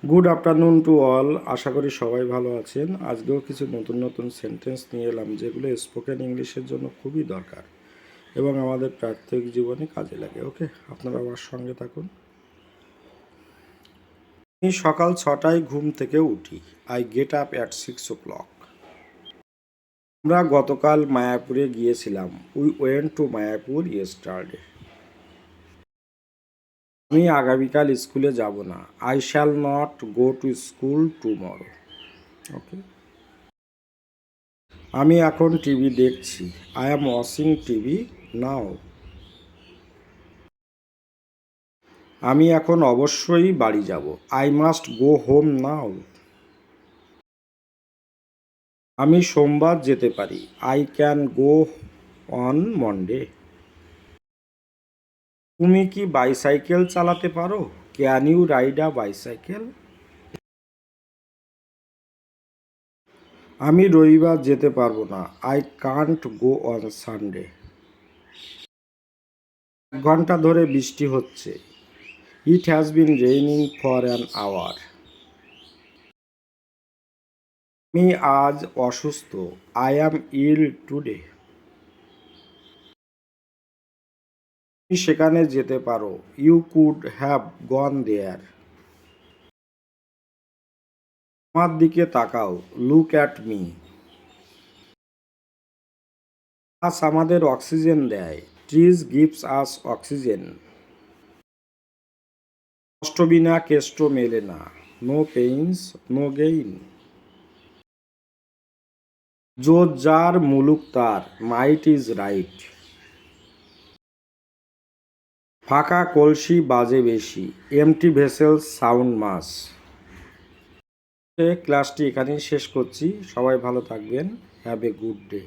Good afternoon to all. আশা করি সবাই ভালো আছেন। আজকেও কিছু নতুন নতুন সেন্টেন্স নিয়ে এলাম যেগুলো স্পোকেন ইংলিশের জন্য খুবই দরকার এবং আমাদের প্রাত্যহিক জীবনে কাজে লাগে। ওকে, আপনারা আমার সঙ্গে থাকুন। আমি সকাল 6টায় ঘুম থেকে উঠি। I get up at 6 o'clock। আমরা গতকাল মায়াপুরে গিয়েছিলাম। We went to Mayapur yesterday. আমি আগামীকাল স্কুলে যাব না। I shall not go to school tomorrow. Okay, আমি এখন টিভি দেখছি। I am watching TV now. আমি এখন অবশ্যই বাড়ি যাব। I must go home now. আমি সোমবার যেতে পারি। I can go on Monday. তুমি কি বাইসাইকেল চালাতে পারো? Can you ride a bicycle? আমি রবিবার যেতে পারবো না। I can't go on Sunday. 1 ঘন্টা ধরে বৃষ্টি হচ্ছে। It has been raining for an hour. আমি আজ অসুস্থ। I am ill today. তুমি সেখানে যেতে পারো। You could have gone there. আমার দিকে তাকাও। Look at me. গাছ আমাদের অক্সিজেন দেয়। Trees gives us oxygen. কষ্ট বিনা কেষ্ট মেলে না। No pains no gain. জোর যার মুলুক তার। Might is right. ফাঁকা কলসি বাজে বেশি। Empty vessels sound much. ক্লাসটি এখানেই শেষ করছি। সবাই ভালো থাকবেন। Have a good day.